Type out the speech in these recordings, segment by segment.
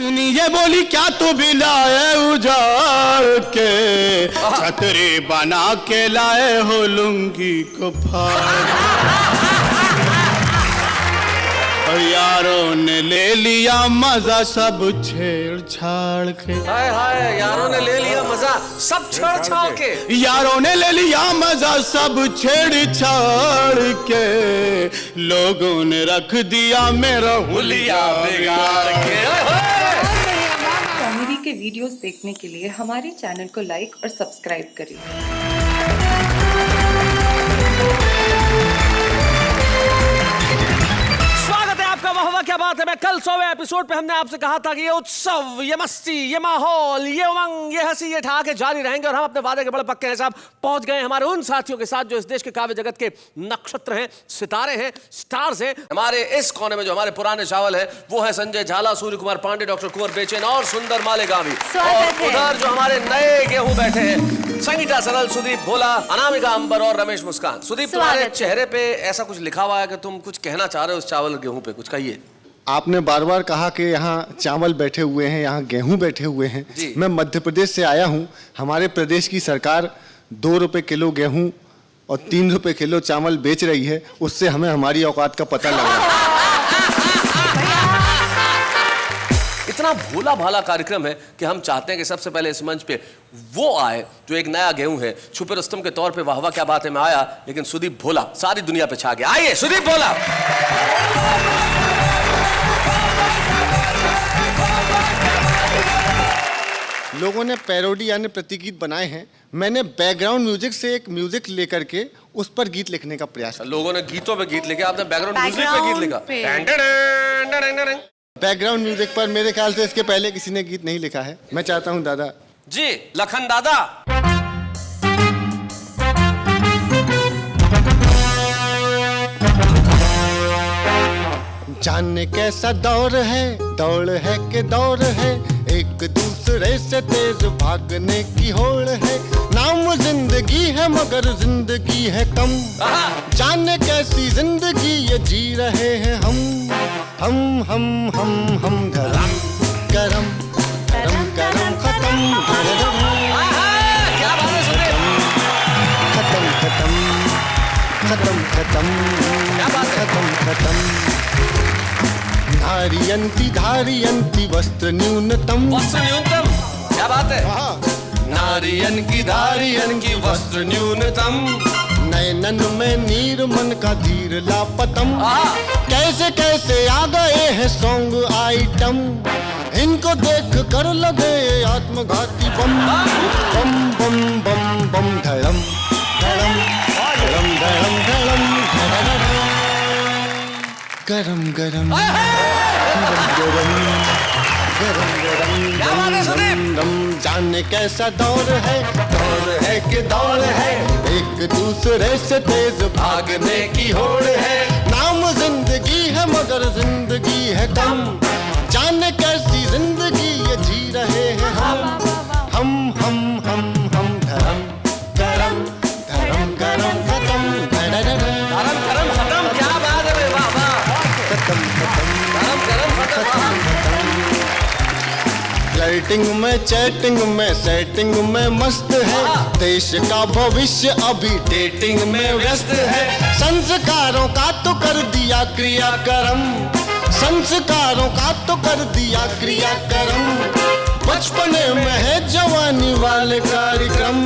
ये बोली क्या तू भी लाए उजाड़ के, छतरी बना के लाए हो लुंगी को फाड़। और यारों ने ले लिया मजा सब छेड़छाड़ के। हाय हाय, यारों ने ले लिया मजा सब छेड़छाड़ के। यारों ने ले लिया मजा सब छेड़छाड़ के, लोगों ने रख दिया मेरा हुलिया बिगाड़ के। कॉमेडी के वीडियोस देखने के लिए हमारे चैनल को लाइक और सब्सक्राइब करें। वाह क्या बात है। मैं कल 100वें एपिसोड पे हमने आपसे कहा था कि ये उत्सव, ये मस्ती, ये माहौल, ये उमंग, ये हंसी, ये ठहाके जारी रहेंगे और हम अपने वादे के बड़े पक्के हैं साहब। पहुंच गए हमारे उन साथियों के साथ जो इस देश के काव्य जगत के नक्षत्र हैं, सितारे हैं, स्टार्स हैं। हमारे इस कोने में जो हमारे पुराने चावल है वो है संजय झाला, सूर्य कुमार पांडे, डॉक्टर कुंवर बेचैन और सुंदर मालेगावी। और उधर जो हमारे नए गेहूं बैठे हैं, संगीता सरल, सुदीप भोला, अनामिका अंबर और रमेश मुस्कान। सुदीप, तुम्हारे चेहरे पे ऐसा कुछ लिखा हुआ है कि तुम कुछ कहना चाह रहे हो उस चावल गेहूं पे, कुछ कहिए। आपने बार बार कहा कि यहाँ चावल बैठे हुए हैं, यहाँ गेहूं बैठे हुए हैं। मैं मध्य प्रदेश से आया हूँ। हमारे प्रदेश की सरकार 2 रुपए किलो गेहूं और 3 रुपए किलो चावल बेच रही है। उससे हमें हमारी औकात का पता लग रहा है। इतना भोला भाला कार्यक्रम है कि हम चाहते हैं कि सबसे पहले इस मंच पे वो आए जो एक नया गेहूं है। छुपे रुस्तम के तौर पे वाह वाह क्या बात है में आया, लेकिन सुदीप भोला सारी दुनिया पे छा गया। आइए सुदीप भोला। लोगों ने पैरोडी यानी प्रतिगीत बनाए हैं। मैंने बैकग्राउंड म्यूजिक से एक म्यूजिक लेकर के उस पर गीत लिखने का प्रयास किया। लोगों ने गीतों पे गीत लिखे, आपने बैकग्राउंड म्यूजिक पे गीत लिखा। बैकग्राउंड म्यूजिक पर मेरे ख्याल से इसके पहले किसी ने गीत नहीं लिखा है। मैं चाहता हूं दादा जी, लखन दादा। जाने कैसा दौर है कि दौर है, एक दूसरे से तेज भागने की होड़ है। नाम जिंदगी है मगर जिंदगी है कम, जाने कैसी जिंदगी ये जी रहे हैं हम। धरम करम करम करम खत्म खत्म। धारियंती वस्त्र न्यूनतम। क्या बात है। नारियन की धारियन की वस्त्र न्यूनतम। नयनन में नीर मन का धीर लापतम। कैसे कैसे आ गए हैं सॉन्ग आइटम, इनको देख कर लगे आत्मघाती बम। बम बम बम बम धड़म धड़म धड़म धड़म धड़म गरम गरम गरम गरम। जाने कैसा दौर है कि दौड़ है, एक दूसरे से तेज भागने की होड़ है। नाम जिंदगी है मगर जिंदगी है कम, जाने कैसी जिंदगी ये जी रहे हैं हम धरम गरम धरम गरम खत्म धरम गरम खत्म। क्या बात है, वाह वाह। खत्म धरम गरम खत्म। फ्लर्टिंग में चैटिंग में सेटिंग में मस्त है, देश का भविष्य अभी डेटिंग में व्यस्त है। संस्कारों का तो कर दिया क्रियाक्रम, संस्कारों का तो कर दिया क्रियाक्रम। बचपने में है जवानी वाले कार्यक्रम।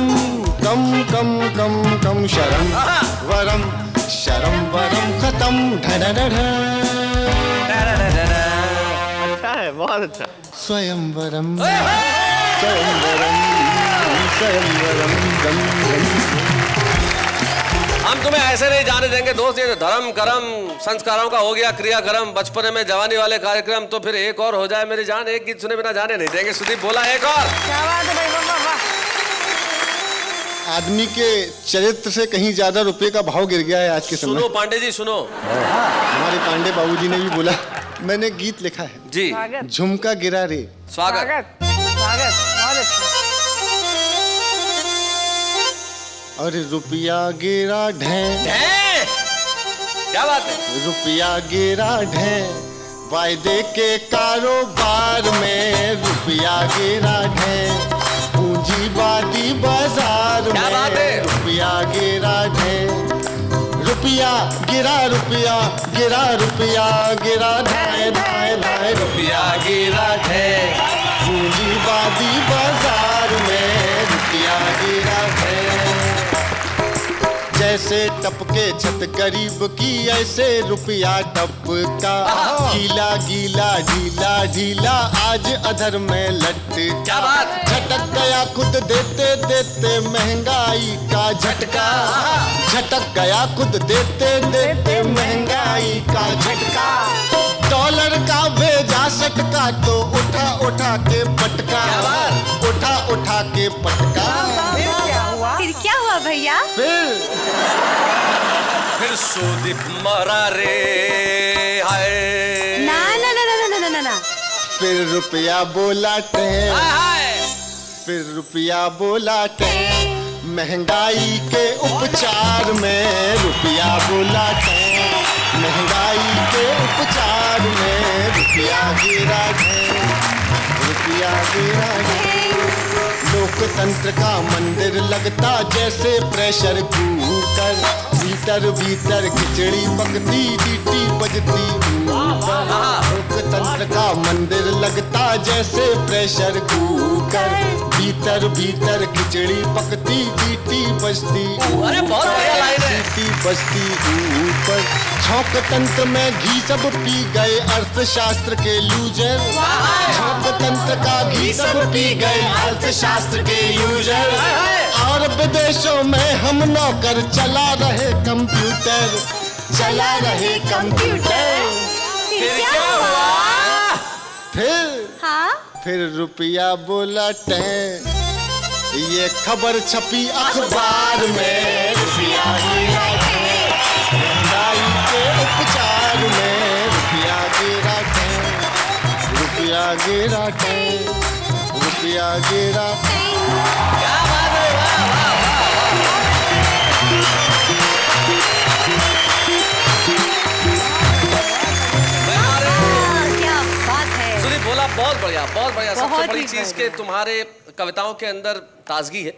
कम कम कम कम शरम वरम खत्म। अच्छा है, बहुत अच्छा। स्वयंवरम हम तुम्हें ऐसे नहीं जाने देंगे दोस्त। ये धर्म कर्म संस्कारों का हो गया क्रियाक्रम, बचपने में जवानी वाले कार्यक्रम, तो फिर एक और हो जाए मेरी जान। एक गीत सुने बिना जाने नहीं देंगे। सुदीप बोला एक और। क्या बात है भाई, वाह। आदमी के चरित्र से कहीं ज्यादा रुपए का भाव गिर गया है आज के समय। सुनो पांडे जी सुनो। हमारे पांडे बाबूजी ने भी बोला। मैंने गीत लिखा है जी। झुमका गिरा रे। स्वागत। बहुत अच्छा। और रुपया गिरा ढें। क्या बात है। रुपया गिरा ढें, वायदे के कारोबार में गिरा ढे पूंजीवादी बाजार क्या बात में है? रुपया गिरा ढे रुपया गिरा रुपया गिरा रुपया गिरा ढाए ढाए ढाए रुपया गिरा है पूंजीवादी बाजार में रुपया गिरा है जैसे टपके छत गरीब की ऐसे रुपया टपका गीला गीला ढीला ढीला आज अधर में लटका क्या बात? झटक गया खुद देते देते महंगाई का झटका झटक गया खुद देते देते महंगाई का झटका डॉलर का भेजा सटका तो उठा उठा के पटका उठा उठा के पटका फिर क्या हुआ भैया? फिर सुदीप मरा रे हाय ना ना ना ना ना ना ना ना फिर रुपया बोला टह हाय फिर रुपया बोला टह महंगाई के उपचार में रुपया बोला टह महंगाई के उपचार में रुपया गिरा है रुपया गिरा है लोकतंत्र का मंदिर लगता जैसे प्रेशर कुकर भीतर भीतर खिचड़ी पकती सीटी बजती ऊपर लोकतंत्र का मंदिर लगता जैसे प्रेशर कुकर भीतर भीतर खिचड़ी पकती सीटी बजती अरे बहुत बढ़िया लाइन है। सीटी बजती ऊपर छौंक तंत्र में घी सब पी गए अर्थशास्त्र के लूजर छौंक तंत्र का घी सब पी गए अर्थशास्त्र के यूजर और विदेशों में हम नौकर चला रहे कंप्यूटर चला रहे कंप्यूटर फिर क्या हुआ? फिर रुपया बोला टैं ये खबर छपी अखबार में रुपया गिरा है महंगाई के उपचार में रुपया गिरा है रुपया गिरा है रुपया गिरा क्या बात है वाह वाह क्या बात है? सुदीप बोला बहुत बढ़िया सबसे बहुत बड़ी ही चीज के तुम्हारे कविताओं के अंदर ताजगी है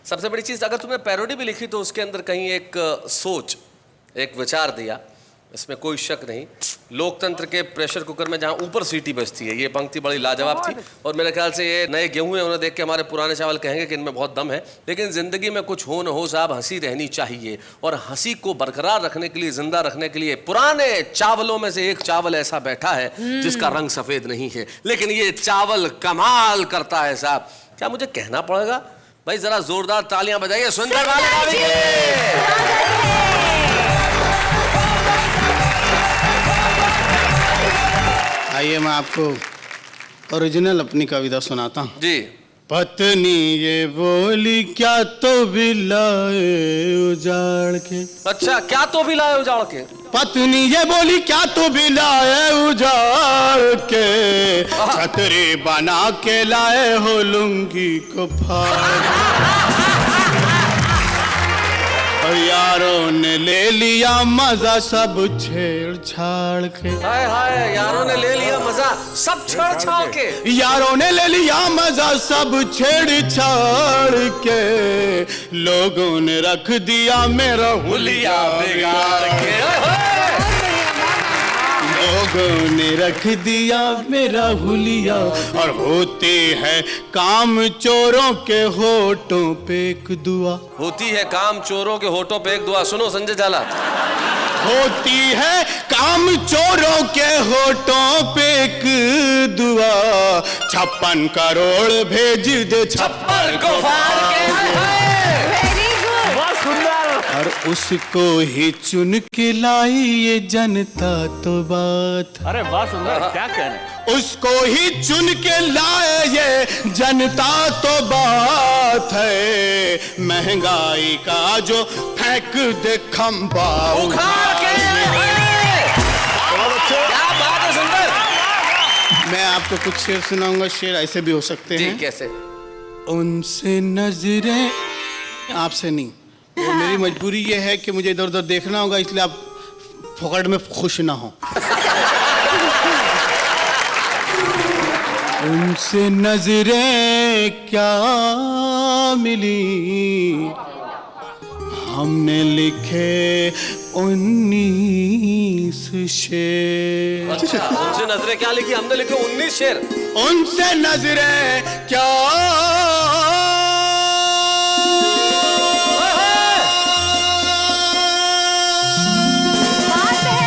सबसे बड़ी चीज अगर तुमने पैरोडी भी लिखी तो उसके अंदर कहीं एक सोच एक विचार दिया इसमें कोई शक नहीं लोकतंत्र के प्रेशर कुकर में जहां ऊपर सीटी बजती है ये पंक्ति बड़ी लाजवाब थी और मेरे ख्याल से ये नए गेहूं हैं उन्हें देख के हमारे पुराने चावल कहेंगे कि इनमें बहुत दम है लेकिन जिंदगी में कुछ हो न हो साहब हंसी रहनी चाहिए और हंसी को बरकरार रखने के लिए जिंदा रखने के लिए पुराने चावलों में से एक चावल ऐसा बैठा है जिसका रंग सफेद नहीं है लेकिन ये चावल कमाल करता है साहब क्या मुझे कहना पड़ेगा भाई जरा जोरदार तालियां बजाइए सुंदर आइए मैं आपको ओरिजिनल अपनी कविता सुनाता हूँ जी पत्नी ये बोली क्या तो बिलाए उजाड़ के अच्छा क्या तो भी लाए उजाड़ के पत्नी ये बोली क्या तो बिलाए उजाड़ के छतरी बना के लाए हो लुंगी को फाड़ और यारों ने ले लिया मजा सब छेड़छाड़ के हाय हाय यारों ने ले लिया मजा सब छेड़छाड़ के यारों ने ले लिया मजा सब छेड़छाड़ के लोगों ने रख दिया मेरा हुलिया बिगाड़ के लोगों ने रख दिया मेरा हुलिया और होते हैं काम चोरों के होठों पे एक दुआ होती है काम चोरों के होठों पे एक दुआ सुनो संजय झाला होती है काम चोरों के होठों पे एक दुआ 56 करोड़ भेज दे 56 को फाड़ के वेरी गुड बहुत सुंदर। और उसको ही चुन के लाई ये जनता तो बात अरे बहुत सुंदर क्या कह रहे उसको ही चुन के लाए ये जनता तो बात है महंगाई का जो फेंक दे खंबा उखाड़ के क्या बात है सुंदर मैं आपको कुछ शेर सुनाऊंगा शेर ऐसे भी हो सकते जी हैं कैसे उनसे नजरें आपसे नहीं वो मेरी मजबूरी ये है कि मुझे इधर उधर देखना होगा इसलिए आप फोकट में खुश ना हो उनसे नजरें क्या मिली, हमने लिखे 19 शेर। उनसे नजरें क्या लिखी? हमने लिखे 19 शेर। उनसे नजरें क्या बात है,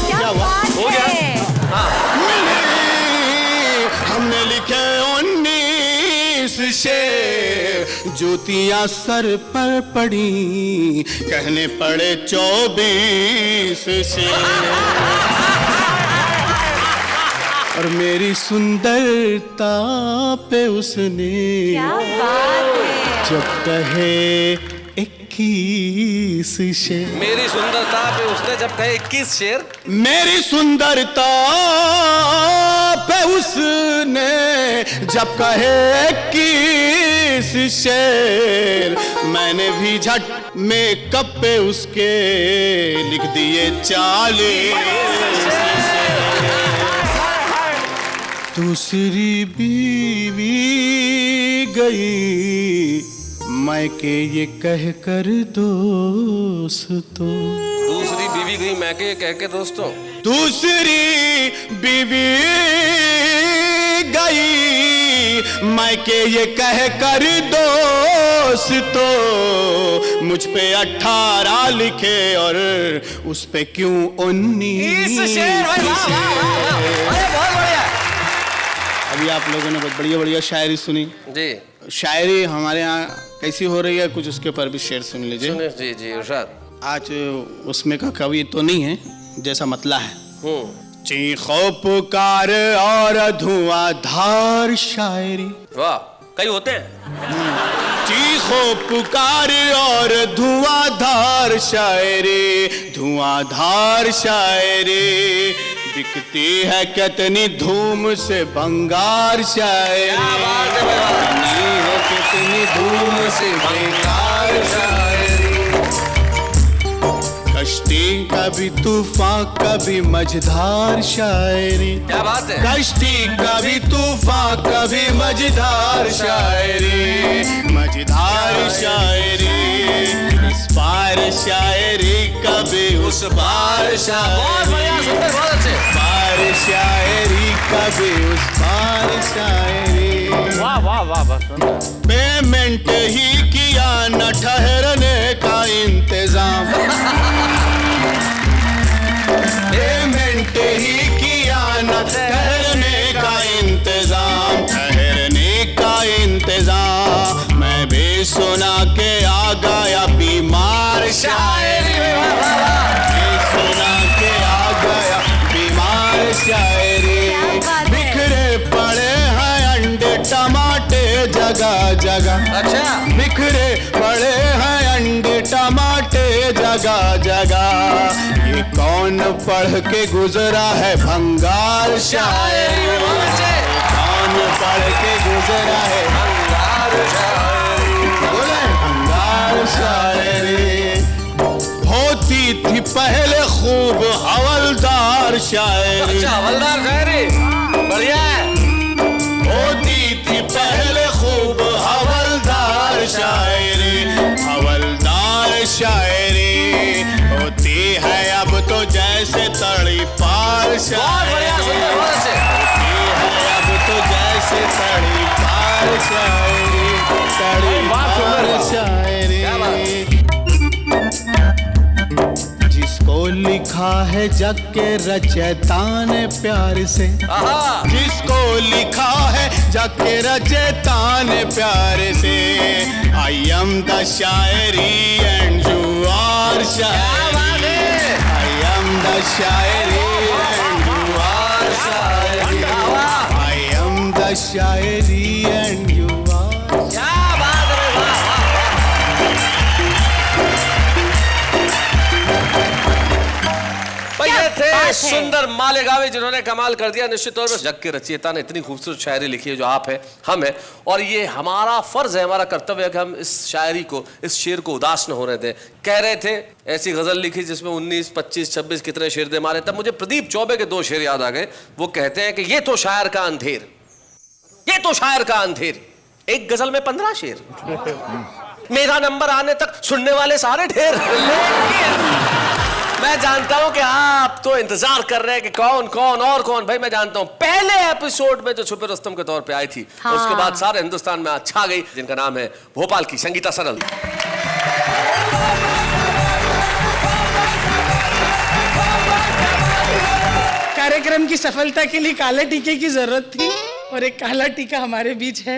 क्या बात हो गया? है। मिली, हमने लिखे 19 शेर। ज्योतियां सर पर पड़ी, कहने पड़े 24 शेर। और मेरी सुंदरता पे उसने क्या बात है। जब कहे 21 शेर। मेरी सुंदरता पे उसने जब कहे 21 शेर। मेरी सुंदरता पे उसने जब कहे 21 शेर, मैंने भी झट मेकअप पे उसके लिख दिए 40 शेर। दूसरी बीवी गई मैके ये कह कर दोस्तों। दूसरी बीवी गई मैके कह के दोस्तों। दूसरी बीवी गई मैके ये कह कर दोस्तों। मुझ पे 18 लिखे और उस पे क्यों 19 शेर। बहुत बढ़िया अभी आप लोगों ने बहुत बढ़िया बढ़िया शायरी सुनी जी। शायरी हमारे यहाँ कैसी हो रही है, कुछ उसके ऊपर भी शेर सुन लीजिए। जी जी इरशाद। आज उसमें का कवि तो नहीं है जैसा मतला है। चीखो पुकार और धुआंधार शायरी। वाह, कई होते हैं। चीखो पुकार और धुआंधार शायरी, धुआंधार शायरी। बिकती है कितनी धूम से भंगार शायरी, कितनी धूम से भंगार शायरी। कश्ती कभी तूफान कभी मझधार शायरी। क्या बात है। कश्ती कभी तूफान कभी मझधार शायरी, मझधार शायरी। इस पार शायरी कभी उस पार शायरी, बहुत अच्छे। पार शायरी कभी उस पार शायरी। वाह वाह वाह बस। पेमेंट ही किया न ठहरने का इंतजाम। पेमेंट ही किया न ठहरने का इंतजाम, ठहरने का इंतजाम। मैं भी सुना के आ गया बीमार शायरी, मैं सुना के आ गया बीमार शायरी। बिखरे पड़े हैं अंडे टमाटे जगह जगह। अच्छा। बिखरे पड़े हैं अंडे टमाटे जगह जगह। ये कौन पढ़ के गुजरा है भंगार शायरी, कौन पढ़ के गुजरा है भंगार शायरी। बोले भंगार शायरी। होती थी पहले खूब हवलदार शायरी। अच्छा, हवलदार शायरी बढ़िया है। होती थी पहले खूब हवलदार शायरी, हवलदार शायरी। होती है अब तो जैसे तड़ी पार शायरी, होती है अब तो जैसे तड़ी पार शायरी, तड़ी पार शायरी। जिसको लिखा है जग के रचयिता ने प्यार से, जिसको लिखा है जग के रचयिता ने प्यार से। I am the shayari and you are shayari, I am the shayari and you are shayari, I am the shayari and you are. क्या बात है। वाह। ये थे सुंदर मालेगावी जिन्होंने कमाल कर दिया। निश्चित तौर पर जग के रचयिता ने इतनी खूबसूरत शायरी लिखी है जो आप है, हम है, और ये हमारा फर्ज है, हमारा कर्तव्य है कि हम इस शायरी को, इस शेर को उदास न होने दें। कह रहे थे ऐसी गजल लिखी जिसमें 19, 25, 26 कितने शेर दे मारे। तब मुझे प्रदीप चौबे के 2 शेर याद आ गए। वो कहते हैं कि ये तो शायर का अंधेर, ये तो शायर का अंधेर, एक गजल में 15 शेर, मेरा नंबर आने तक सुनने वाले सारे ढेर। मैं जानता हूं कि आप तो इंतजार कर रहे हैं कि कौन कौन और कौन। भाई मैं जानता हूं पहले एपिसोड में जो छुपे रुस्तम के तौर पे आई थी, हाँ। उसके बाद सारे हिंदुस्तान में छा गई, जिनका नाम है भोपाल की संगीता सरल। कार्यक्रम की सफलता के लिए काले टीके की जरूरत थी और एक काला टीका हमारे बीच है।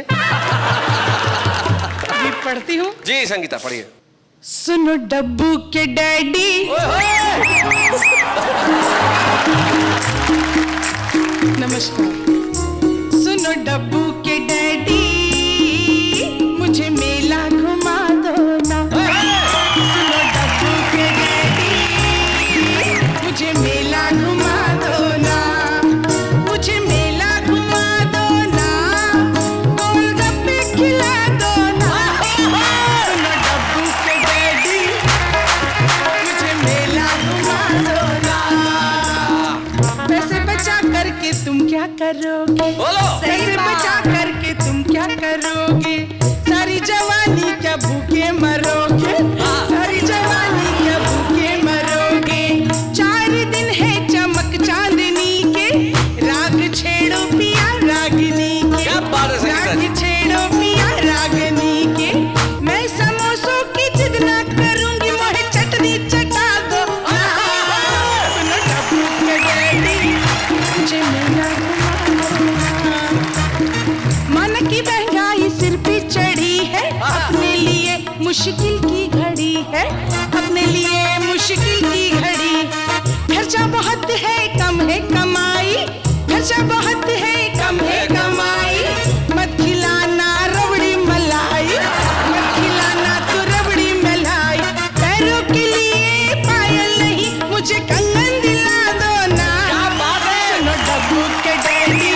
गीत पढ़ती हूँ। जी संगीता पढ़िए। सुनो डब्बू के डैडी, नमस्कार। सुनो डब्बू के डैडी, मुझे मेला घुमा दो ना। सुनो डब्बू के डैडी, मुझे मेला घुमा दो ना, मुझे मेला घुमा दो ना, गोलगप्पे खिला दो ना। सुनो डब्बू के डैडी, मुझे मेला घुमा दो ना। पैसे बचा करके तुम क्या करोगे? पैसे बचा करके तुम क्या करोगे? सारी जवानी क्या भूखे मरोगे? सारी जवानी क्या भूखे मरोगे? 4 दिन है चमक चांदनी के, राग छेड़ो पिया रागनी के, राग छेड़ो पिया रागनी के। मैं समोसों की जिद ना करूंगी, मोहे चटनी चटा दो। सुनो डब्बू के डैडी, मुझे मेला घुमा दो ना। मन की महंगाई सिर पे चढ़ी है, अपने लिए मुश्किल की घड़ी है, अपने लिए मुश्किल की घड़ी। खर्चा बहुत है कम है कमाई, खर्चा बहुत है कम है कमाई। मत खिलाना रबड़ी मलाई, मत खिलाना तू रबड़ी मलाई। पैरों के लिए पायल नहीं, मुझे कंगन दिला दो ना। सुनो डब्बू के डैडी,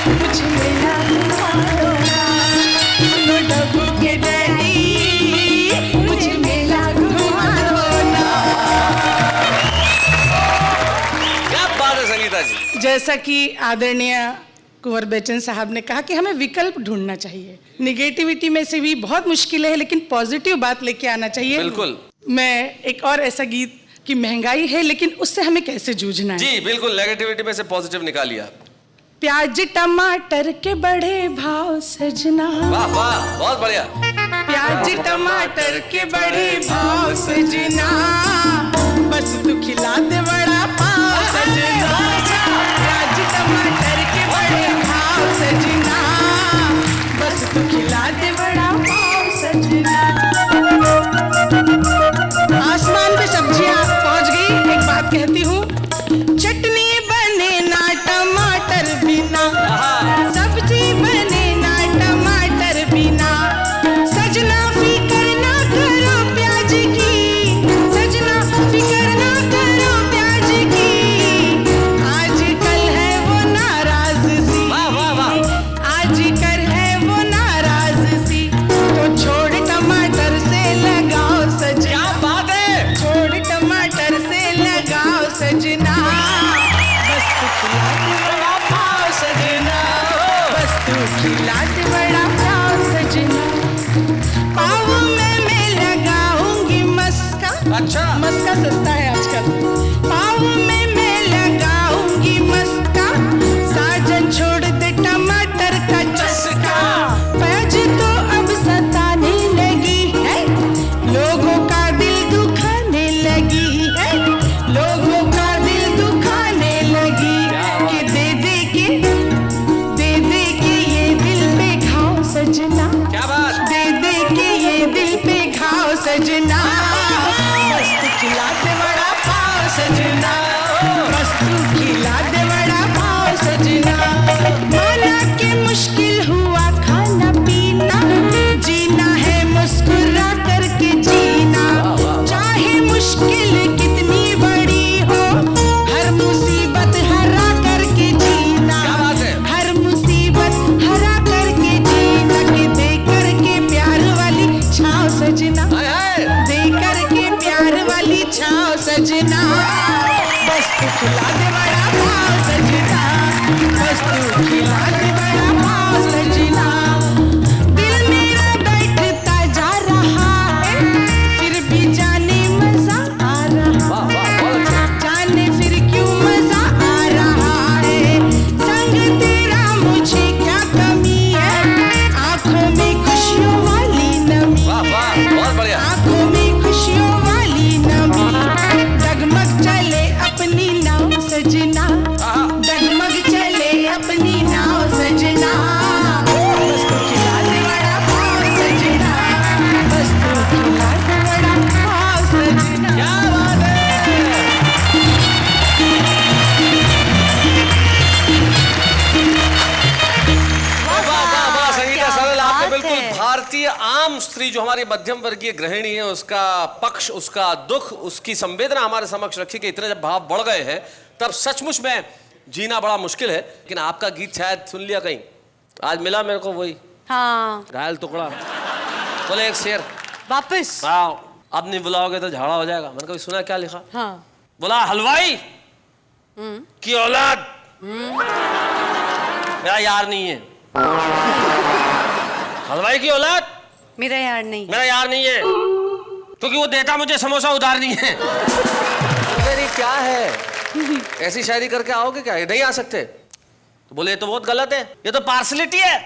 मुझे मेला घुमा दो ना। सुनो डब्बू के डैडी, मुझे मेला घुमा दो ना। क्या बात है संगीता जी। जैसा कि आदरणीय कुंवर बेचन साहब ने कहा कि हमें विकल्प ढूंढना चाहिए। निगेटिविटी में से भी बहुत मुश्किल है, लेकिन पॉजिटिव बात लेके आना चाहिए। बिल्कुल। मैं एक और ऐसा गीत कि महंगाई है लेकिन उससे हमें कैसे जूझना है। जी बिल्कुल, नेगेटिविटी में से पॉजिटिव निकालिए। प्याज टमाटर के बढ़े भाव सजना, वाह वाह बहुत बढ़िया। प्याज टमाटर के बढ़े भाव सजना, बस तू खिला दे बड़ा पाव सजना। प्याज टमाटर के बढ़े भाव सजना, बस तू खिला दे बड़ा पाव सजना। आसमान पे सब्जियां पहुंच गई। एक बात कहती हूँ, चटनी बने ना टमाटर बिना, सब्जी बने ना टमाटर बिना। सजना फिकर ना करो प्याज की, सजना फिकर ना करो प्याज की। आजकल है वो नाराज सी, आजकल है वो नाराज सी। तो छोड़ टमाटर से लगाओ सजना। क्या बात है? छोड़ टमाटर से लगाओ सजना, बस तू खिला दे बड़ा पाव सजना, बस तू खिला दे बड़ा पाव सजना। पाव में मैं लगाऊंगी मस्का, अच्छा मस्का सस्ता है आजकल। पाव में मैं लगाऊंगी मस्का, साजन छोड़ दे टमाटर का चस्का। प्याज तो अब सताने लगी है, लोगों का दिल दुखाने लगी है, लोगों का दिल दुखाने लगी। कि दे दे के ये दिल पे खाओ सजना। क्या बात? दे दे के ये दिल पे खाओ सजना, बस तू खिला दे बड़ा पाव सजना, बस तू खिला दे बड़ा पाव सजना। माना कि मुश्किल हुआ खाना पीना, जीना है मुस्कुरा करके जीना। चाहे मुश्किल कितनी बड़ी हो, हर आम स्त्री जो हमारी मध्यम वर्गीय गृहिणी है, उसका पक्ष, उसका दुख, उसकी संवेदना हमारे समक्ष रखी कि इतने जब भाव बढ़ गए हैं तब सचमुच में जीना बड़ा मुश्किल है। लेकिन आपका गीत शायद सुन लिया कहीं, आज मिला मेरे को वही हाँ घायल टुकड़ा। बोले एक शेर वापस। हाँ, अब नहीं बुलाओगे तो झाड़ा हो जाएगा। मैंने कभी सुना क्या लिखा? हाँ बोला हलवाई की औलाद मेरा यार नहीं है। हलवाई की औलाद मेरा यार नहीं। मेरा यार नहीं है, क्योंकि वो देता मुझे समोसा उधार नहीं है। मेरी क्या है, ऐसी शायरी करके आओगे क्या? नहीं आ सकते? तो बोले तो बहुत गलत है, ये तो पार्सलिटी है।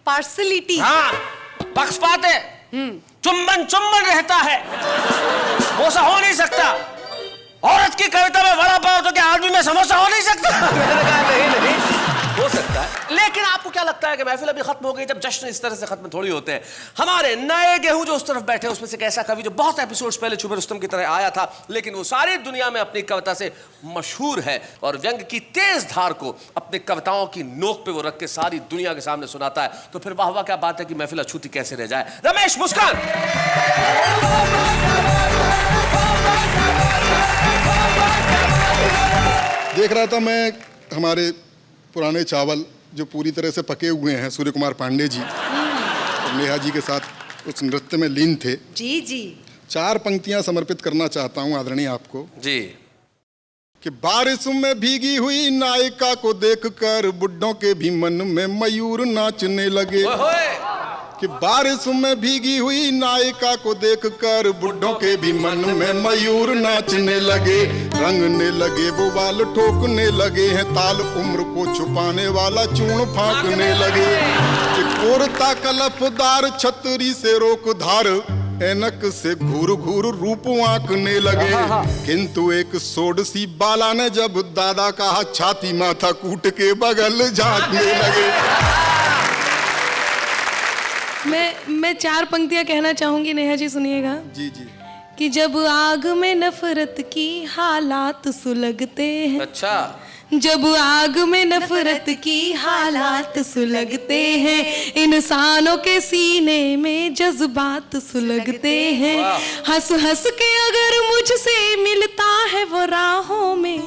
पार्सलिटी? हाँ, पक्षपात है। चुम्बन चुम्बन रहता है, वो ऐसा हो नहीं सकता। औरत की कविता में वड़ा पाव तो क्या आदमी में समोसा हो नहीं सकता? मैंने कहा नहीं हो सकता है। लेकिन आपको क्या लगता है कि महफिल अभी खत्म हो गई? जब जश्न इस तरह से खत्म थोड़ी होते हैं। हमारे नए गेहूं जो उस तरफ बैठे, उसमें से एक ऐसा कवि जो बहुत एपिसोड्स पहले छुपे रुस्तम की तरह आया था, लेकिन वो सारी दुनिया में अपनी कविता से मशहूर है और व्यंग की तेज धार को अपनी कविताओं की नोक पे वो रख के सारी दुनिया के सामने सुनाता है। तो फिर वाह वाह क्या बात है कि महफिल अछूती कैसे रह जाए। रमेश मुस्कान। देख रहा था मैं हमारे पुराने चावल जो पूरी तरह से पके हुए हैं, सूर्य कुमार पांडे जी और नेहा जी के साथ उस नृत्य में लीन थे। जी जी। 4 पंक्तियां समर्पित करना चाहता हूं आदरणीय आपको जी। कि बारिश में भीगी हुई नायिका को देखकर बुड्ढों के भी मन में मयूर नाचने लगे। कि बारिश में भीगी हुई नायिका को देखकर बुड्ढों के भी मन में मयूर नाचने लगे, रंगने लगे वो बाल ठोकने लगे हैं, ताल उम्र को छुपाने वाला चूर्ण फांकने लगे। कि कोरता कलफदार छतरी से रोक धार, ऐनक से घूर घूर रूप आंकने लगे। किंतु एक सोडसी बाला ने जब दादा कहा, छाती माथा कूट के बगल झांकने लगे। मैं 4 पंक्तियां कहना चाहूंगी, नेहा जी सुनिएगा। जी जी। कि जब आग में नफरत की हालात सुलगते हैं, अच्छा, जब आग में नफरत की हालात सुलगते हैं, इंसानों के सीने में जज्बात सुलगते हैं। हंस हंस के अगर मुझसे मिलता है वो राहों में,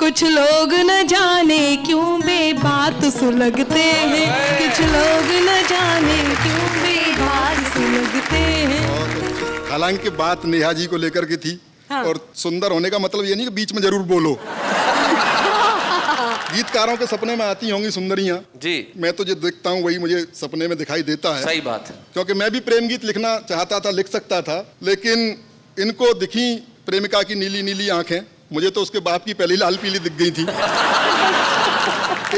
कुछ लोग न जाने क्यों बेबात सुलगते हैं, कुछ लोग न जाने क्यों बेबात सुलगते हैं। हालांकि बात नेहा जी को लेकर के थी। हाँ। और सुंदर होने का मतलब ये नहीं कि बीच में जरूर बोलो। गीतकारों के सपने में आती होंगी सुंदरियां जी, मैं तो जो देखता हूँ वही मुझे सपने में दिखाई देता है। सही बात है, क्योंकि मैं भी प्रेम गीत लिखना चाहता था, लिख सकता था, लेकिन इनको दिखी प्रेमिका की नीली नीली आंखें, मुझे तो उसके बाप की पहली लाल पीली दिख गई थी।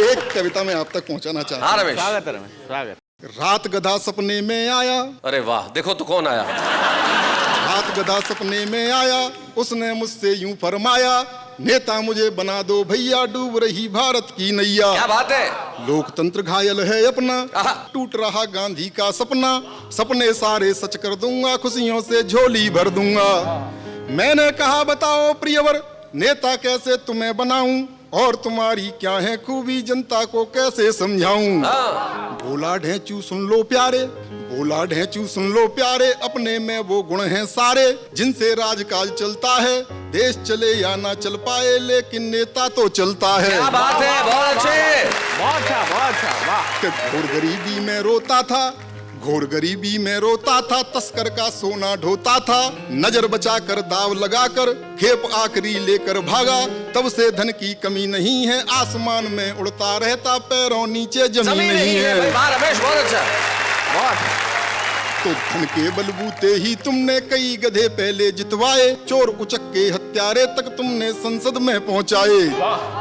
एक कविता में आप तक पहुंचाना चाहता हूं। स्वागत है रमेश, स्वागत। रात गधा सपने में आया। अरे वाह, देखो तो कौन आया। रात गधा सपने में आया, उसने मुझसे यूं फरमाया, नेता मुझे बना दो भैया, डूब रही भारत की नैया। क्या बात है। लोकतंत्र घायल है अपना, टूट रहा गांधी का सपना, सपने सारे सच कर दूंगा, खुशियों से झोली भर दूंगा। मैंने कहा बताओ प्रियवर, नेता कैसे तुम्हें बनाऊं, और तुम्हारी क्या है खूबी, जनता को कैसे समझाऊं। बोला ढेंचू सुन लो प्यारे, बोला ढेंचू सुन लो प्यारे, अपने में वो गुण हैं सारे, जिनसे राजकाज चलता है, देश चले या ना चल पाए, लेकिन नेता तो चलता है। क्या बात है, बहुत अच्छे, बहुत अच्छा, बहुत अच्छा, वाह। घोर गरीबी में रोता था, घोर गरीबी में रोता था, तस्कर का सोना ढोता था, नजर बचा कर दाव लगाकर खेप आखिरी लेकर भागा, तब से धन की कमी नहीं है, आसमान में उड़ता रहता, पैरों नीचे जमीन नहीं है। रमेश बहुत अच्छा, बहुत। तो धन के बलबूते ही तुमने कई गधे पहले जितवाए, चोर उचक्के हत्यारे तक तुमने संसद में पहुंचाए,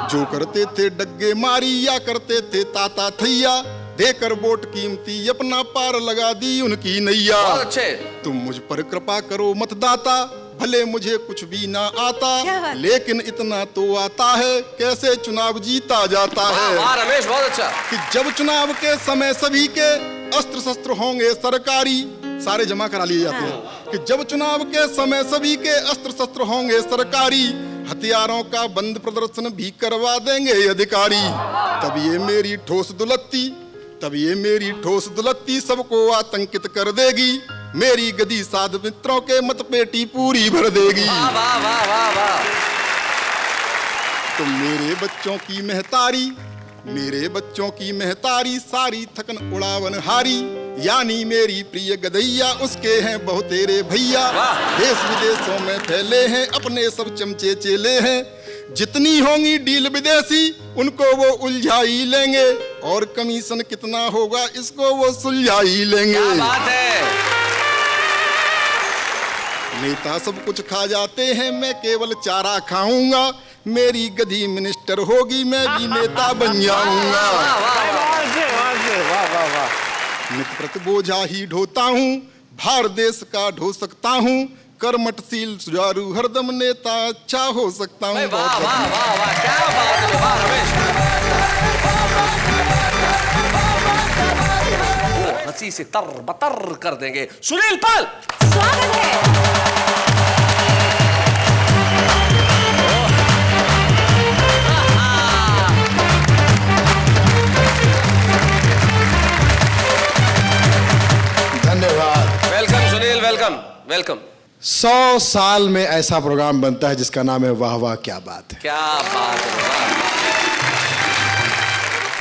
जो करते थे डग्गे मारी या करते थे ताता थैया, देकर वोट कीमती अपना पार लगा दी उनकी नैया। अच्छे। तुम मुझ पर कृपा करो मतदाता, भले मुझे कुछ भी ना आता, लेकिन इतना तो आता है, कैसे चुनाव जीता जाता है। रमेश बहुत अच्छा। कि जब चुनाव के समय सभी के अस्त्र शस्त्र होंगे सरकारी, सारे जमा करा लिए जाते हैं, कि जब चुनाव के समय सभी के अस्त्र शस्त्र होंगे सरकारी, हथियारों का बंद प्रदर्शन भी करवा देंगे अधिकारी, तब ये मेरी ठोस दुलत्ती, तब ये मेरी ठोस दुलत्ती सबको आतंकित कर देगी, मेरी गदी साध मित्रों के मत पेटी पूरी भर देगी। वाह वाह वाह वाह वाह। तो मेरे बच्चों की महतारी सारी थकन उड़ावन हारी, यानी मेरी प्रिय गदैया उसके हैं बहुत तेरे भैया। देश विदेशों में फैले हैं अपने सब चमचे चेले हैं, जितनी होंगी डील विदेशी उनको वो उलझा ही लेंगे, और कमीशन कितना होगा इसको वो सुलझा ही लेंगे। क्या बात है। नेता सब कुछ खा जाते हैं, मैं केवल चारा खाऊंगा, मेरी गधी मिनिस्टर होगी मैं भी नेता बन जाऊंगा। नित प्रति बोझा ही ढोता हूँ, भार देश का ढो सकता हूँ, कर्मठशील सुचारू हरदम नेता अच्छा हो सकता हूँ। वाह वाह वाह वाह, क्या बात है। वाह रमेश, वो हंसी से तर बतर कर देंगे सुनील पाल। स्वागत है। धन्यवाद। Welcome Sunil, welcome welcome. 100 साल में ऐसा प्रोग्राम बनता है जिसका नाम है वाह वाह क्या बात है। क्या बात है।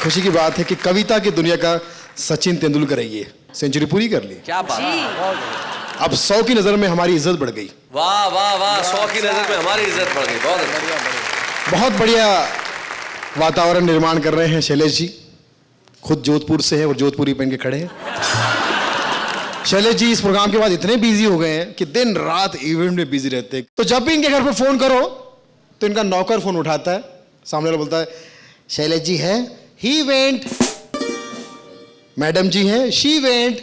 खुशी की बात है कि कविता की दुनिया का सचिन तेंदुलकर है, ये सेंचुरी पूरी कर ली। क्या बात है। अब 100 की नजर में हमारी इज्जत बढ़ गई। वाह वाह वाह, 100 की नजर में हमारी इज्जत बढ़ गई। बहुत बढ़िया। बहुत बढ़िया वातावरण निर्माण कर रहे हैं शैलेश जी, खुद जोधपुर से हैं और जोधपुरी पहन के खड़े हैं। शैलेश जी इस प्रोग्राम के बाद इतने बिजी हो गए हैं कि दिन रात इवेंट में बिजी रहते हैं। तो जब भी इनके घर पर फोन करो तो इनका नौकर फोन उठाता है, सामने वाला बोलता है शैलेश जी है, ही वेंट। मैडम जी हैं, शी वेंट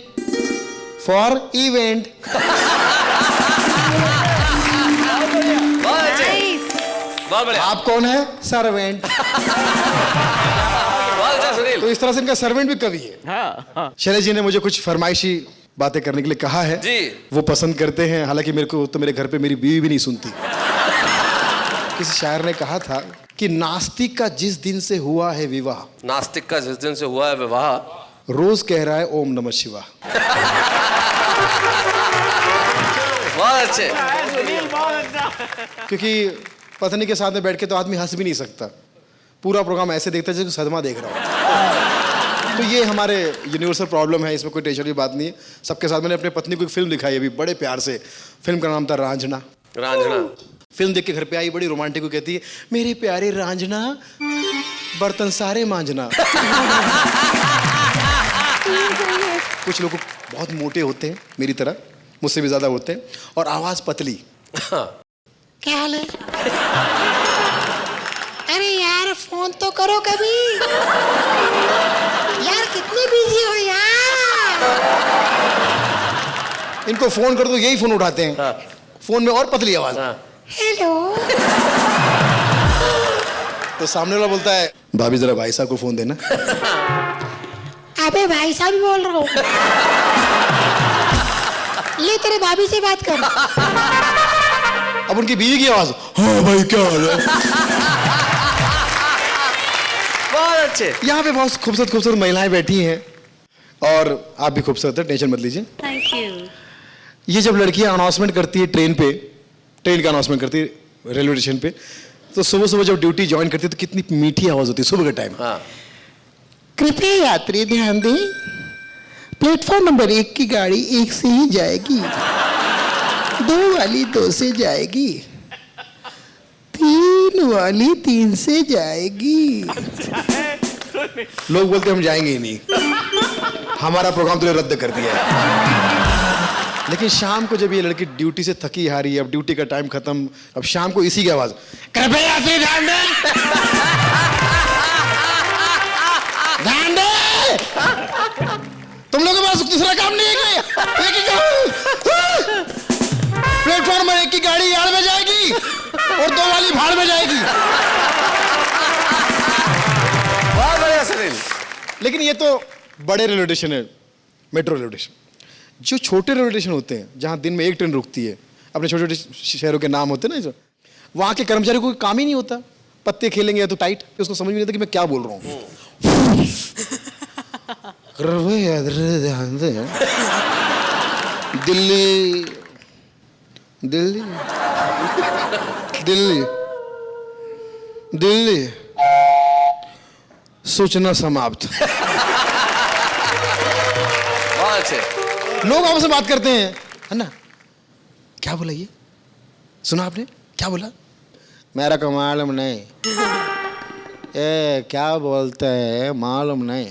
फॉर इवेंट। बहुत बढ़िया। आप कौन है? सर्वेंट। तो इस तरह से इनका सर्वेंट भी कवि है। शैलेश जी ने मुझे कुछ फरमाइशी बातें करने के लिए कहा है जी। वो पसंद करते हैं, हालांकि मेरे को तो मेरे घर पे मेरी बीवी भी नहीं सुनती। किसी शायर ने कहा था कि नास्तिक का जिस दिन से हुआ है विवाह, नास्तिक का जिस दिन से हुआ है विवाह, रोज कह रहा है ओम नमः शिवाय। बहुत अच्छे। क्योंकि पत्नी के साथ में बैठ के तो आदमी हंस भी नहीं सकता, पूरा प्रोग्राम ऐसे देखता है जैसे सदमा देख रहा हो। तो ये हमारे यूनिवर्सल प्रॉब्लम है, इसमें कोई टेंशन की बात नहीं है। सबके साथ मैंने अपनी पत्नी को एक फिल्म दिखाई अभी बड़े प्यार से, फिल्म का नाम था रांझना। रांझना फिल्म देख के घर पे आई, बड़ी रोमांटिक को कहती है मेरे प्यारे रांझना बर्तन सारे मांझना। कुछ लोग बहुत मोटे होते हैं मेरी तरह, मुझसे भी ज्यादा होते हैं, और आवाज पतली। क्या हाल है? अरे यार फोन तो करो कभी यार, कितने बिजी हो यार। इनको फोन कर दो यही फोन उठाते हैं। हाँ। फोन में और पतली आवाज। हाँ। हेलो। तो सामने वाला बोलता है भाभी जरा भाई साहब को फोन देना। अबे भाई साहब भी बोल रहा हूँ। ले तेरे भाभी से बात कर। अब उनकी बीवी की आवाज, हाँ भाई क्या हाल है। बहुत अच्छे। यहाँ पे बहुत खूबसूरत खूबसूरत महिलाएं बैठी हैं, और आप भी खूबसूरत है, टेंशन मत लीजिए। Thank you. ये जब लड़कियां अनाउंसमेंट करती है ट्रेन का अनाउंसमेंट करती है रेलवे स्टेशन पे, तो सुबह सुबह जब ड्यूटी ज्वाइन करती है तो कितनी मीठी आवाज होती है सुबह के टाइम। हाँ। कृपया यात्री ध्यान दें, प्लेटफॉर्म नंबर 1 की गाड़ी 1 से ही जाएगी, 2 वाली 2 से जाएगी, 3 वाली 3 से जाएगी। लोग बोलते हम जाएंगे ही नहीं, हमारा प्रोग्राम तो रद्द कर दिया है। लेकिन शाम को जब ये लड़की ड्यूटी से थकी हारी है, अब ड्यूटी का टाइम खत्म, अब शाम को इसी की आवाज, कृपया यात्री ध्यान दें, ध्यान दें। तुम लोगों के पास दूसरा काम नहीं है क्या? एक ही काम। प्लेटफॉर्म में 1 की गाड़ी यार्ड में जाएगी और 2 वाली भाड़ में जाएगी। बहुत बढ़िया सुनील। लेकिन ये तो बड़े रेलवे स्टेशन है, मेट्रो रेलवे स्टेशन। जो छोटे रेलवे स्टेशन होते हैं जहाँ दिन में 1 ट्रेन रुकती है, अपने छोटे छोटे शहरों के नाम होते हैं ना, वहाँ के कर्मचारी को कोई काम ही नहीं होता, पत्ते खेलेंगे या तो टाइट, उसको समझ नहीं आता कि मैं क्या बोल रहा हूँ। दिल्ली दिल्ली दिल्ली दिल्ली सूचना समाप्त। बहुत अच्छे। लोग आपस में बात करते हैं, है ना? क्या बोला ये? सुना आपने? क्या बोला? मेरा को मालूम नहीं। ए क्या बोलते हैं मालूम नहीं।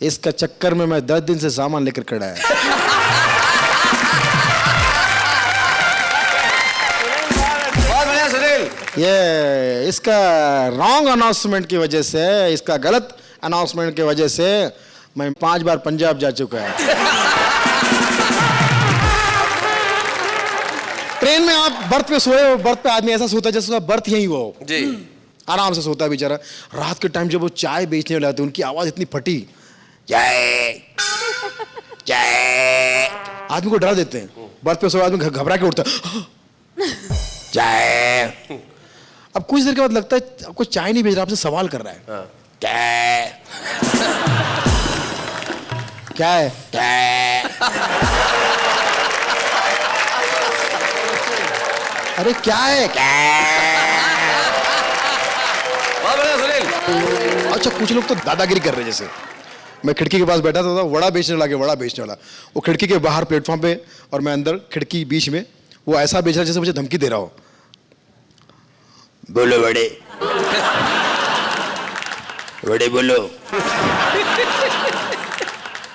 इसका चक्कर में मैं 10 दिन से सामान लेकर खड़ा है। बहुत बढ़िया सुनील। ये इसका रॉन्ग अनाउंसमेंट की वजह से, इसका गलत अनाउंसमेंट की वजह से मैं 5 बार पंजाब जा चुका है। ट्रेन में आप बर्थ पे सोए हो, बर्थ पे आदमी ऐसा सोता है जैसे उसका बर्थ यही हुआ हो। जी। आराम से सोता है बेचारा। रात के टाइम जब वो चाय बेचने वाले आते उनकी आवाज इतनी फटी, चाय चाय, आदमी को डरा देते हैं। बर्थ पे सोए आदमी घबरा के उठता है, चाय। अब कुछ देर के बाद लगता है आपको चाय नहीं भेज रहा, आपसे सवाल कर रहा है। क्या है? अरे क्या है? बहुत बढ़िया सुनील। अच्छा कुछ लोग तो दादागिरी कर रहे हैं। जैसे मैं खिड़की के पास बैठा था, वड़ा बेचने वाला, वड़ा बेचने वाला, वो खिड़की के बाहर प्लेटफॉर्म पे और मैं अंदर खिड़की बीच में, वो ऐसा बेच रहा जैसे मुझे धमकी दे रहा हो। बोलो बड़े बड़े बोलो।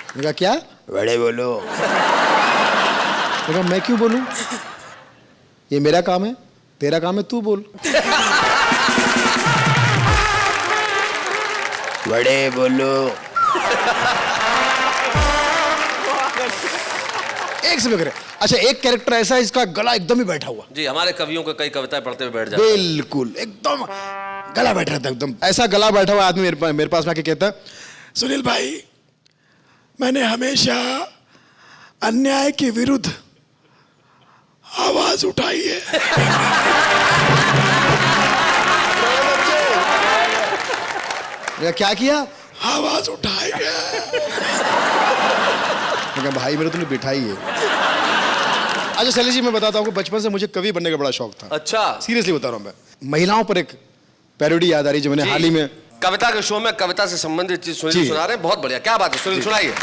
मैं कहा क्या? बड़े बोलो। मैं कहा मैं क्यों बोलूं? ये मेरा काम है, तेरा काम है, तू बोल। बड़े बोलो। एक से करे। अच्छा एक कैरेक्टर ऐसा है इसका गला एकदम ही बैठा हुआ। जी, हमारे कवियों को कई कविताएं पढ़ते हुए बैठ जाते। बिल्कुल एकदम गला बैठ रहा था, एकदम ऐसा गला बैठा हुआ आदमी मेरे पास में आके कहता, सुनील भाई मैंने हमेशा अन्याय के विरुद्ध आवाज उठाई है। क्या किया? आवाज उठाई है। भाई मेरे तुमने बिठाई है। अच्छा शैलेश जी मैं बताता हूँ, बचपन से मुझे कवि बनने का बड़ा शौक था। अच्छा। सीरियसली बता रहा हूँ मैं। महिलाओं पर एक पैरोडी याद आ रही जो मैंने हाल ही में कविता के शो में कविता से संबंधित चीज सुना रहे हैं। बहुत बढ़िया, क्या बात है सुनील, सुनाइए।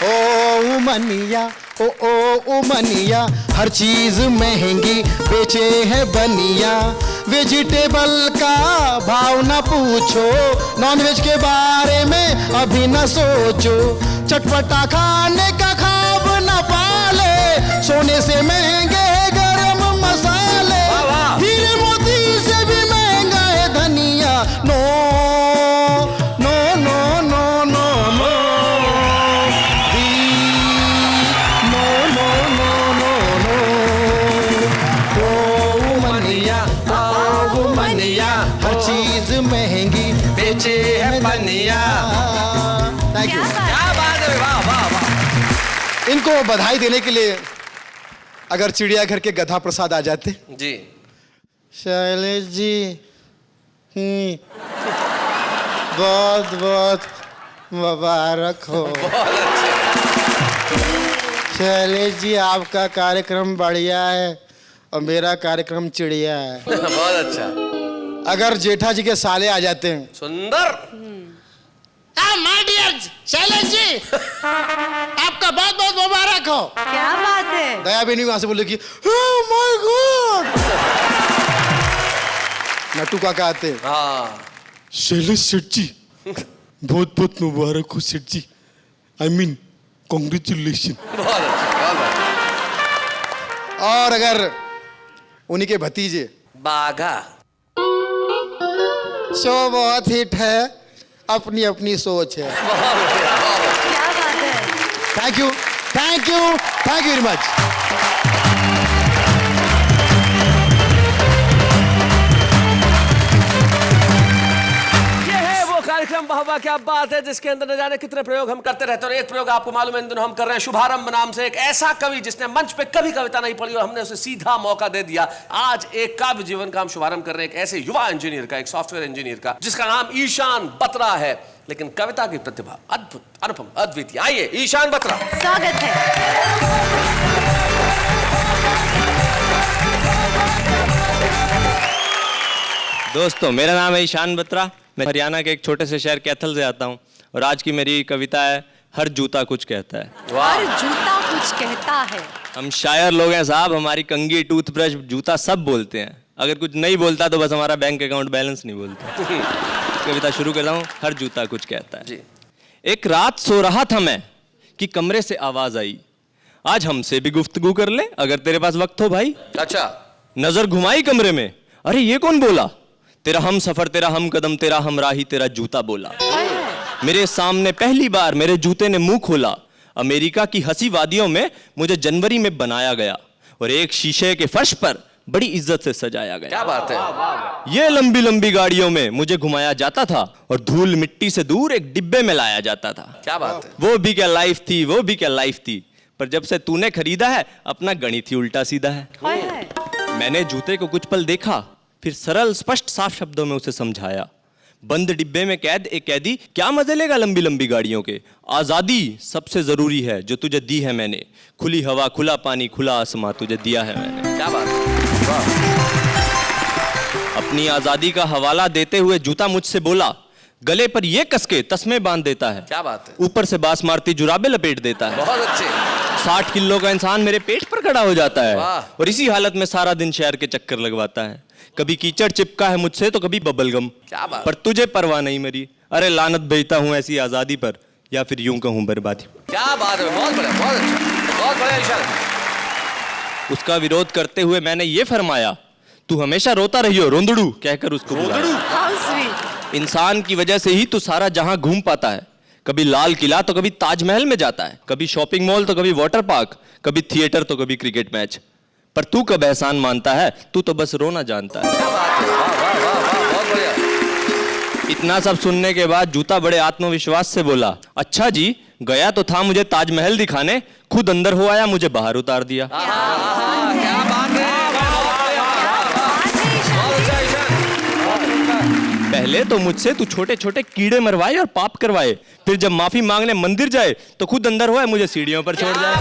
ओ मनिया ओ मनिया, हर चीज महंगी बेचे है बनिया। वेजिटेबल का भाव न पूछो, नॉनवेज के बारे में अभी न सोचो। चटपटा खाने का ख्वाब न पाले, सोने से महंगे गरम मसाले। हीरे मोती से भी महंगा है धनिया। No no no no no no हर चीज महंगी बेचे है बनिया। Thank you. क्या बात है, वाह वाह वाह। इनको बधाई देने के लिए अगर चिड़ियाघर के गधा प्रसाद आ जाते। जी। शैलेश जी बहुत बहुत मुबारक हो। शैलेश जी आपका कार्यक्रम बढ़िया है और मेरा कार्यक्रम चिड़िया है। बहुत अच्छा। अगर जेठा जी के साले आ जाते हैं। सुंदर। माय डियर शैलेश जी आपका बहुत बहुत मुबारक हो। क्या बात है? दया बेनी वहां से बोले कि माय गॉड। नट्टू काका आते हैं। हाँ। शैलेश सेठ जी बहुत बहुत मुबारक हो सेठ जी। I mean congratulation. बहुत अच्छा, बहुत अच्छा। और अगर उन्हीं के भतीजे बाघा। शो बहुत हिट है, अपनी अपनी सोच है। क्या बात है? Thank you thank you thank you very much. ये है वो कार्यक्रम कार्यक्रम वाह वाह क्या बात है, जिसके अंदर न जाने कितने प्रयोग हम करते रहते हैं। और एक प्रयोग आपको मालूम है इन दिनों हम कर रहे हैं शुभारंभ नाम से। एक ऐसा कवि जिसने मंच पे कभी कविता नहीं पढ़ी और हमने उसे सीधा मौका दे दिया। आज एक काव्य जीवन का हम शुभारंभ कर रहे हैं एक ऐसे युवा इंजीनियर का, एक सॉफ्टवेयर इंजीनियर का, जिसका नाम ईशान बत्रा है। लेकिन कविता की प्रतिभा अद्भुत, अनुपम, अद्वितीय। आइए ईशान बत्रा, स्वागत है। दोस्तों, मेरा नाम है ईशान बत्रा। मैं हरियाणा के एक छोटे से शहर कैथल से आता हूँ और आज की मेरी कविता है हर जूता कुछ कहता है। हर जूता कुछ कहता है। हम शायर लोग हैं साहब, हमारी कंघी, टूथब्रश, जूता सब बोलते हैं। अगर कुछ नहीं बोलता तो बस हमारा बैंक अकाउंट बैलेंस नहीं बोलता। कविता शुरू करता हूँ। हर जूता कुछ कहता है। एक रात सो रहा था मैं कि कमरे से आवाज आई, आज हमसे भी गुफ्तगू कर ले अगर तेरे पास वक्त हो भाई। अच्छा। नजर घुमाई कमरे में, अरे ये कौन बोला? तेरा हम सफर, तेरा हम कदम, तेरा हमराही, तेरा जूता बोला। मेरे सामने पहली बार मेरे जूते ने मुंह खोला। अमेरिका की हंसी वादियों में मुझे जनवरी में बनाया गया और एक शीशे के फर्श पर बड़ी इज्जत से सजाया गया। क्या बात है। ये लंबी लंबी गाड़ियों में मुझे घुमाया जाता था और धूल मिट्टी से दूर एक डिब्बे में लाया जाता था। क्या बात है। वो भी क्या लाइफ थी, वो भी क्या लाइफ थी। पर जब से तूने खरीदा है अपना गणित ही उल्टा सीधा है। मैंने जूते को कुछ पल देखा, फिर सरल स्पष्ट साफ शब्दों में उसे समझाया। बंद डिब्बे में कैद एक कैदी क्या मजे लेगा लंबी लंबी गाड़ियों के। आजादी सबसे जरूरी है जो तुझे दी है मैंने। खुली हवा, खुला पानी, खुला आसमां तुझे दिया है मैंने। क्या बात है। अपनी आजादी का हवाला देते हुए जूता मुझसे बोला, गले पर ये कसके तस्मे बांध देता है। क्या बात है। ऊपर से बास मारती जुराबे लपेट देता है। बहुत अच्छे। 60 किलो का इंसान मेरे पेट पर खड़ा हो जाता है वाह। और इसी हालत में सारा दिन शहर के चक्कर लगवाता है। कभी कीचड़ चिपका है मुझसे तो कभी बबलगम। क्या बात। पर तुझे परवाह नहीं मेरी। अरे लानत भेजता हूँ ऐसी आजादी पर, या फिर यूं कहूं बर्बादी। क्या बात है। बहुत बढ़िया, बहुत अच्छा, बहुत बढ़िया ईशान। उसका विरोध करते हुए मैंने ये फरमाया, तू हमेशा रोता रहियो रोंदड़ू कहकर उसको बुलाया। इंसान की वजह से ही तू सारा जहां घूम पाता है। कभी लाल किला तो कभी ताजमहल में जाता है, कभी शॉपिंग मॉल तो कभी वाटर पार्क, कभी थिएटर तो कभी क्रिकेट मैच। पर तू कब एहसान मानता है, तू तो बस रोना जानता है। इतना सब सुनने के बाद जूता बड़े आत्मविश्वास से बोला, अच्छा जी, गया तो था मुझे ताजमहल दिखाने, खुद अंदर हो आया मुझे बाहर उतार दिया। क्या बात है। पहले तो मुझसे तू छोटे छोटे कीड़े मरवाए और पाप करवाए, फिर जब माफी मांगने मंदिर जाए तो खुद अंदर हुआ मुझे सीढ़ियों पर छोड़ जाए।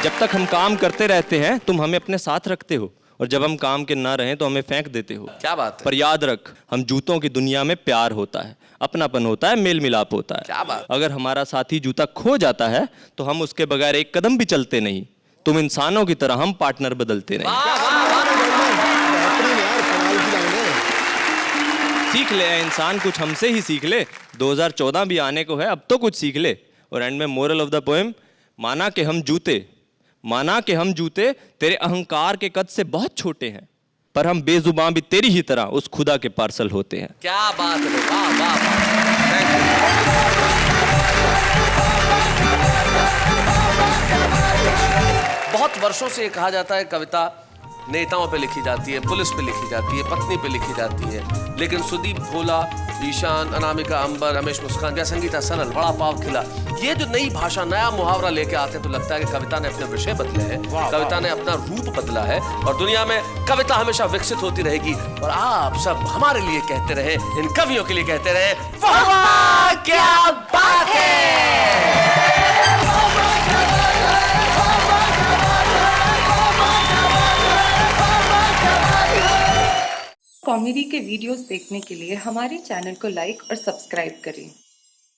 जब तक हम काम करते रहते हैं तुम हमें अपने साथ रखते हो, और जब हम काम के ना रहें तो हमें फेंक देते हो। क्या बात है। पर याद रख, हम जूतों की दुनिया में प्यार होता है, अपनापन होता है, मेल मिलाप होता है। क्या बात। अगर हमारा साथी जूता खो जाता है तो हम उसके बगैर एक कदम भी चलते नहीं। तुम इंसानों की तरह, हम पार्टनर बदलते नहीं। सीख ले इंसान, कुछ हमसे ही सीख ले। 2014 भी आने को है, अब तो कुछ सीख ले। और एंड में मोरल ऑफ द पोएम, माना कि हम जूते तेरे अहंकार के कद से बहुत छोटे हैं, पर हम बेजुबान भी तेरी ही तरह उस खुदा के पार्सल होते हैं। क्या बात है। वाह वाह वाह। Thank you. बहुत वर्षों से ये कहा जाता है कविता नेताओं पे लिखी जाती है, पुलिस पे लिखी जाती है, पत्नी पे लिखी जाती है, लेकिन सुदीप भोला, ईशान, अनामिका अंबर, रमेश मुस्कान या संगीता सनल, बड़ा पाव खिला, ये जो नई भाषा, नया मुहावरा लेके आते हैं तो लगता है कि कविता ने अपने विषय बदले हैं, कविता ने अपना रूप बदला है और दुनिया में कविता हमेशा विकसित होती रहेगी। और आप सब हमारे लिए कहते रहे, इन कवियों के लिए कहते रहे, वाह वाह क्या बात है। कॉमेडी के वीडियोस देखने के लिए हमारे चैनल को लाइक और सब्सक्राइब करें।